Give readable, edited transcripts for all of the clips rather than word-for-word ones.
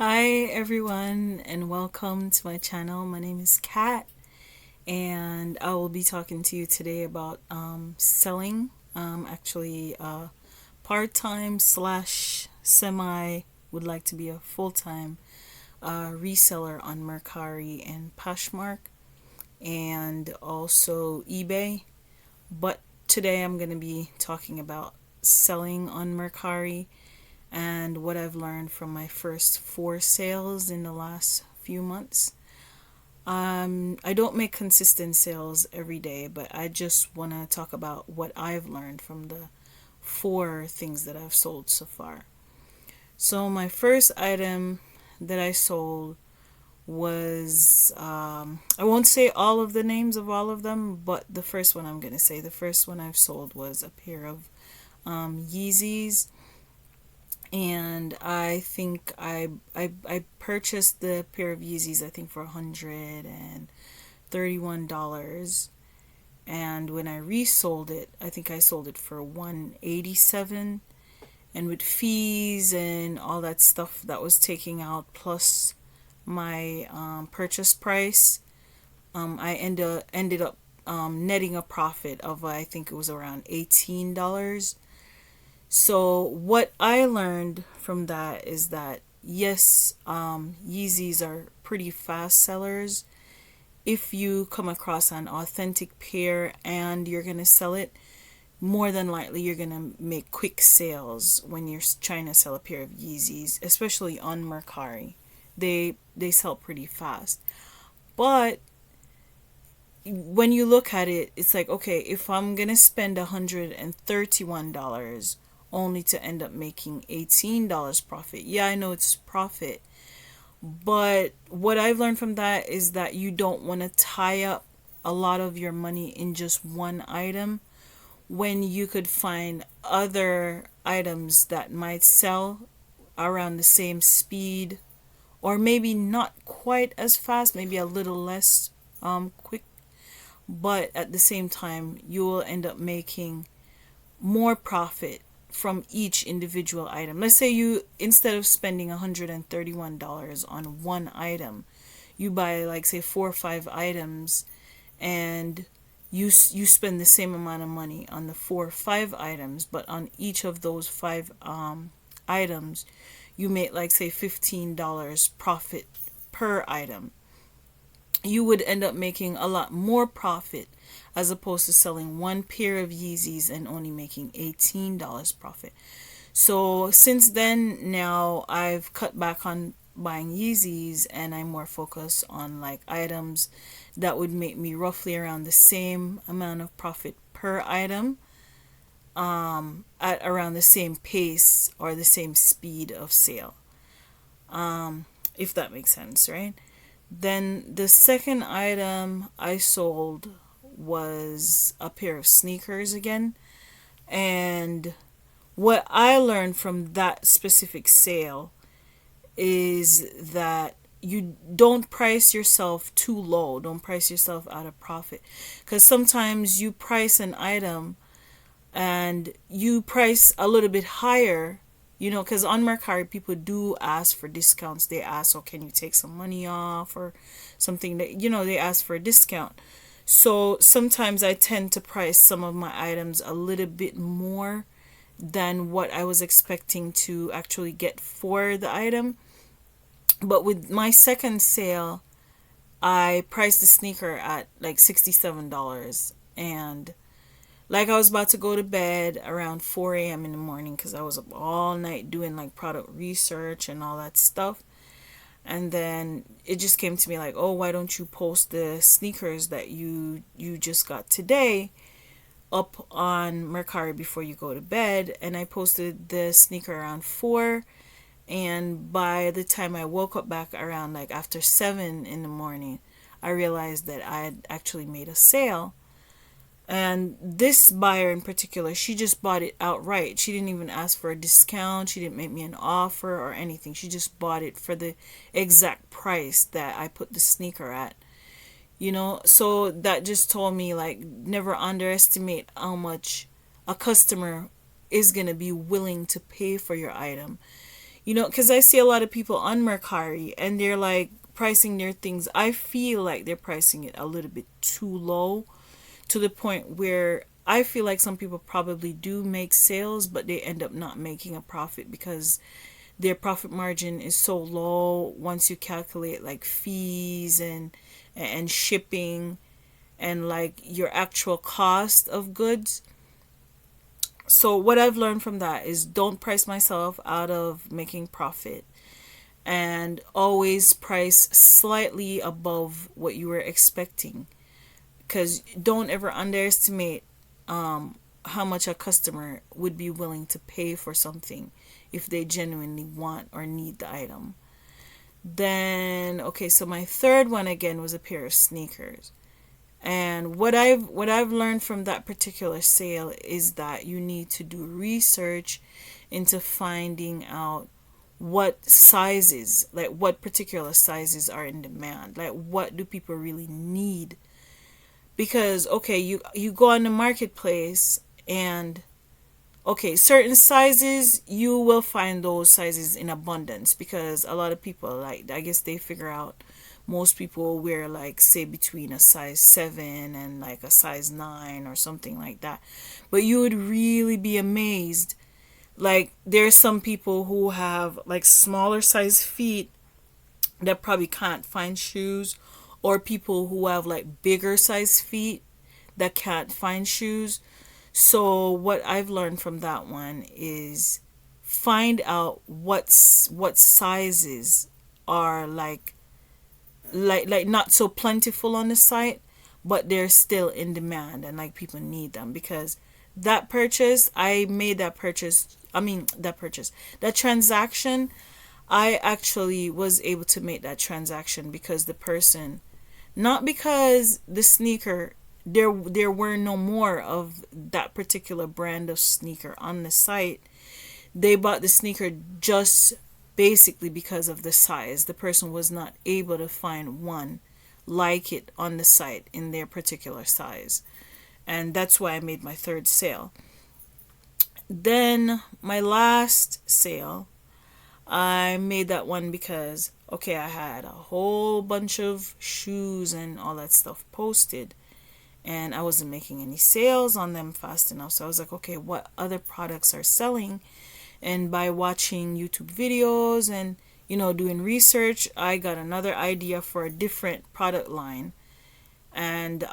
Hi everyone and welcome to my channel. My name is Kat and I will be talking to you today about selling, actually part-time slash semi would like to be a full-time reseller on Mercari and Poshmark and also eBay. But today I'm going to be talking about selling on Mercari and what I've learned from my first four sales in the last few months. I don't make consistent sales every day, but I just want to talk about what I've learned from the four things that I've sold so far. So, my first item that I sold was, I won't say all of the names of all of them, but the first one I'm going to say, the first one I've sold was a pair of Yeezys, and I think I purchased the pair of Yeezys I think for $131, and when I resold it I think I sold it for 187, and with fees and all that stuff that was taking out plus my purchase price, I ended up netting a profit of I think it was around $18. So what I learned from that is that yes, Yeezys are pretty fast sellers. If you come across an authentic pair and you're gonna sell it, more than likely you're gonna make quick sales when you're trying to sell a pair of Yeezys, especially on Mercari. They sell pretty fast. But when you look at it, it's like, okay, if I'm gonna spend $131 only to end up making $18 profit, yeah, I know it's profit, but what I've learned from that is that you don't want to tie up a lot of your money in just one item when you could find other items that might sell around the same speed, or maybe not quite as fast, maybe a little less quick, but at the same time you will end up making more profit from each individual item. Let's say you, instead of spending $131 on one item, you buy like say four or five items, and you spend the same amount of money on the four or five items, but on each of those five items you make like say $15 profit per item. You would end up making a lot more profit as opposed to selling one pair of Yeezys and only making $18 profit. So since then, now I've cut back on buying Yeezys and I'm more focused on like items that would make me roughly around the same amount of profit per item, at around the same pace or the same speed of sale, if that makes sense, right? Then the second item I sold was a pair of sneakers again. And what I learned from that specific sale is that you don't price yourself too low. Don't price yourself out of profit. Because sometimes you price an item and you price a little bit higher, because on Mercari people do ask for discounts. They ask, oh, can you take some money off or something, that they ask for a discount. So sometimes I tend to price some of my items a little bit more than what I was expecting to actually get for the item. But with my second sale, I priced the sneaker at like $67. And like I was about to go to bed around 4 a.m. in the morning because I was up all night doing like product research and all that stuff. And then it just came to me like, oh, why don't you post the sneakers that you just got today up on Mercari before you go to bed? And I posted the sneaker around 4, and by the time I woke up back around like after 7 in the morning, I realized that I had actually made a sale. And this buyer in particular, she just bought it outright. She didn't even ask for a discount. She didn't make me an offer or anything. She just bought it for the exact price that I put the sneaker at. So that just told me like never underestimate how much a customer is going to be willing to pay for your item. Because I see a lot of people on Mercari and they're like pricing their things. I feel like they're pricing it a little bit too low, to the point where I feel like some people probably do make sales, but they end up not making a profit because their profit margin is so low once you calculate like fees and shipping and like your actual cost of goods. So what I've learned from that is don't price myself out of making profit, and always price slightly above what you were expecting, because don't ever underestimate how much a customer would be willing to pay for something if they genuinely want or need the item. Then okay, so my third one again was a pair of sneakers. And what I've learned from that particular sale is that you need to do research into finding out what sizes, like what particular sizes are in demand. Like what do people really need? Because okay, you go on the marketplace and okay, certain sizes you will find those sizes in abundance, because a lot of people, like, I guess they figure out most people wear like say between a size 7 and like a size 9 or something like that. But you would really be amazed, like there's some people who have like smaller size feet that probably can't find shoes, or people who have like bigger size feet that can't find shoes. So what I've learned from that one is find out what sizes are like not so plentiful on the site, but they're still in demand and like people need them. Because that purchase, I made that purchase, I mean that purchase, that transaction, I actually was able to make that transaction because the person, not because the sneaker, there were no more of that particular brand of sneaker on the site. They bought the sneaker just basically because of the size. The person was not able to find one like it on the site in their particular size. And that's why I made my third sale. Then my last sale, I made that one because okay, I had a whole bunch of shoes and all that stuff posted, and I wasn't making any sales on them fast enough. So I was like, okay, what other products are selling? And by watching YouTube videos and doing research, I got another idea for a different product line. And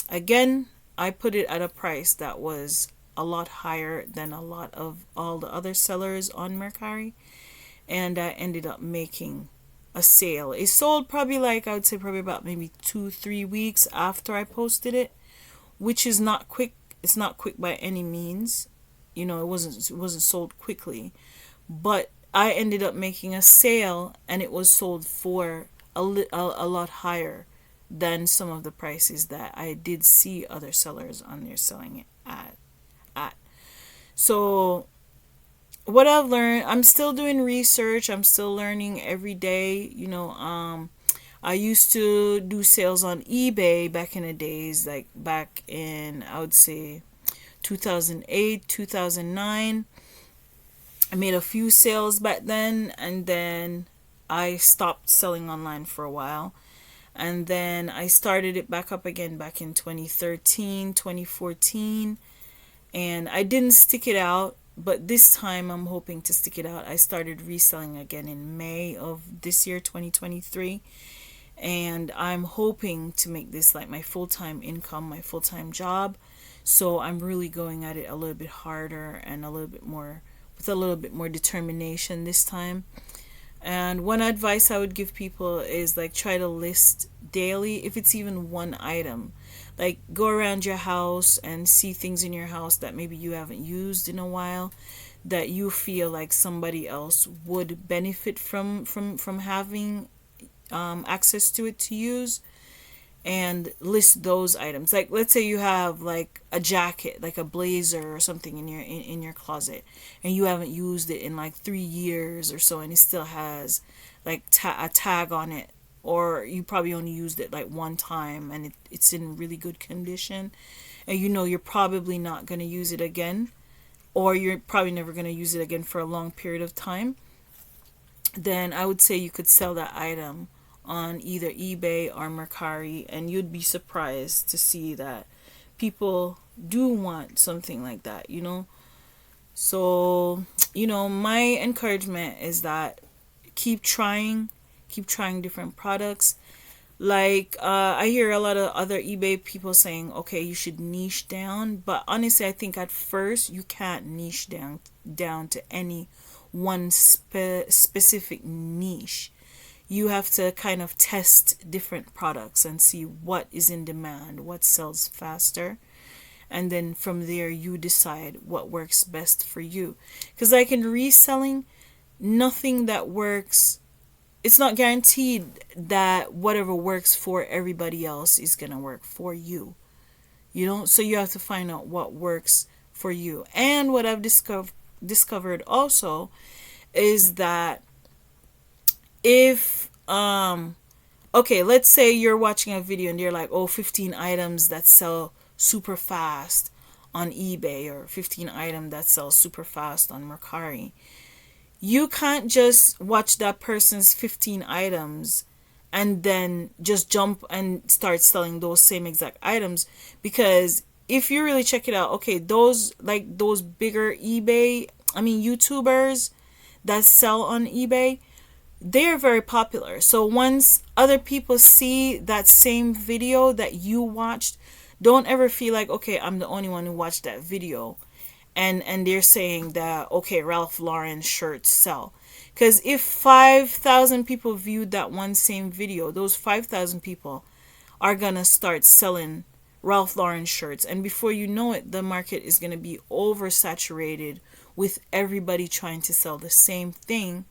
again, I put it at a price that was a lot higher than a lot of all the other sellers on Mercari, and I ended up making a sale. It sold probably like, I would say probably about maybe 2-3 weeks after I posted it, which is not quick. It's not quick by any means. It wasn't sold quickly, but I ended up making a sale and it was sold for a lot higher than some of the prices that I did see other sellers on there selling it at. So what I've learned, I'm still doing research. I'm still learning every day. I used to do sales on eBay back in the days, like back in, I would say, 2008, 2009. I made a few sales back then, and then I stopped selling online for a while. And then I started it back up again back in 2013, 2014. And I didn't stick it out, but this time I'm hoping to stick it out. I started reselling again in May of this year, 2023. And I'm hoping to make this like my full-time income, my full-time job. So I'm really going at it a little bit harder and a little bit more, with a little bit more determination this time. And one advice I would give people is like try to list daily, if it's even one item. Like go around your house and see things in your house that maybe you haven't used in a while, that you feel like somebody else would benefit from having access to it to use, and list those items. Like let's say you have like a jacket, like a blazer or something in your closet, and you haven't used it in like 3 years or so, and it still has like a tag on it, or you probably only used it like one time and it's in really good condition, and you're probably not going to use it again, or you're probably never going to use it again for a long period of time. then I would say you could sell that item on either eBay or Mercari, and you'd be surprised to see that people do want something like that, you know? So, my encouragement is that keep trying, keep trying different products. Like, I hear a lot of other eBay people saying, okay, you should niche down. But honestly, I think at first you can't niche down to any one specific niche. You have to kind of test different products and see what is in demand, what sells faster, and then from there you decide what works best for you. Because like in reselling, nothing that works, it's not guaranteed that whatever works for everybody else is going to work for you, so you have to find out what works for you. And what I've discovered also is that if okay, let's say you're watching a video and you're like, oh, 15 items that sell super fast on eBay, or 15 items that sell super fast on Mercari. You can't just watch that person's 15 items and then just jump and start selling those same exact items, because if you really check it out, okay, those bigger YouTubers that sell on eBay, they're very popular. So once other people see that same video that you watched, don't ever feel like, okay, I'm the only one who watched that video, and they're saying that, okay, Ralph Lauren shirts sell. Because if 5,000 people viewed that one same video, those 5,000 people are gonna start selling Ralph Lauren shirts, and before you know it, the market is gonna be oversaturated with everybody trying to sell the same thing.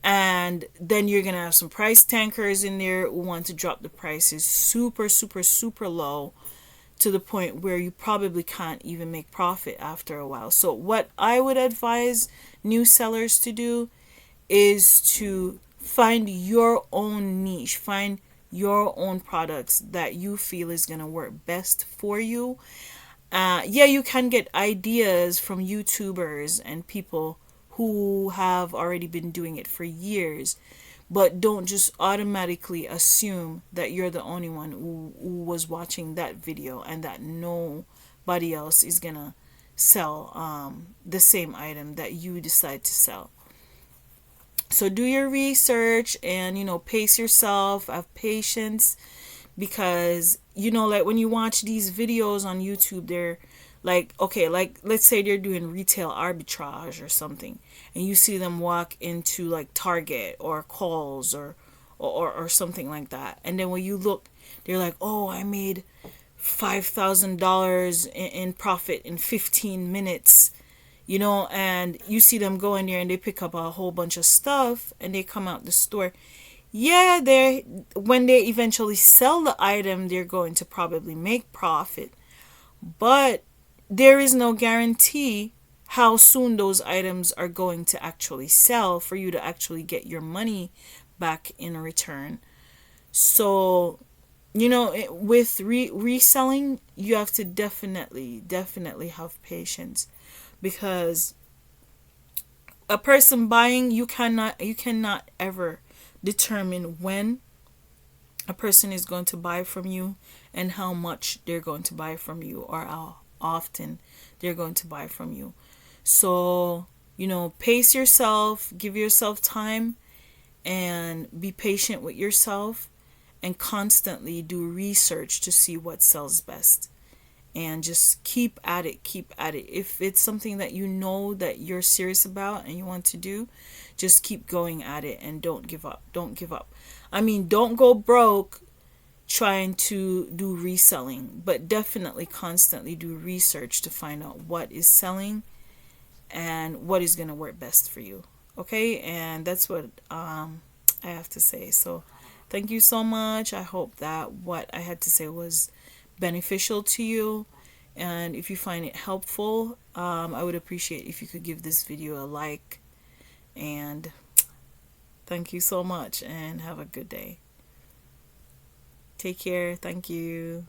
And then you're gonna have some price tankers in there who want to drop the prices super, super, super low, to the point where you probably can't even make profit after a while. So what I would advise new sellers to do is to find your own niche, find your own products that you feel is going to work best for you. Yeah, you can get ideas from YouTubers and people who have already been doing it for years, but don't just automatically assume that you're the only one who was watching that video, and that nobody else is gonna sell the same item that you decide to sell. So do your research, and pace yourself, have patience, because like when you watch these videos on YouTube, they're like, okay, like let's say they're doing retail arbitrage or something, and you see them walk into like Target or Kohl's or something like that, and then when you look, they're like, oh, I made $5,000 in profit in 15 minutes, and you see them go in there and they pick up a whole bunch of stuff and they come out the store. Yeah, they when they eventually sell the item, they're going to probably make profit, but there is no guarantee how soon those items are going to actually sell for you to actually get your money back in return. So, with reselling, you have to definitely have patience, because a person buying, you cannot ever determine when a person is going to buy from you and how much they're going to buy from you, or how often they're going to buy from you. So, pace yourself, give yourself time, and be patient with yourself, and constantly do research to see what sells best. And just keep at it, keep at it. If it's something that that you're serious about and you want to do, just keep going at it and don't give up. Don't give up. I mean, don't go broke trying to do reselling, but definitely constantly do research to find out what is selling and what is going to work best for you. Okay? And that's what I have to say. So, thank you so much. I hope that what I had to say was beneficial to you. And if you find it helpful, I would appreciate if you could give this video a like. And thank you so much, and have a good day. Take care. Thank you.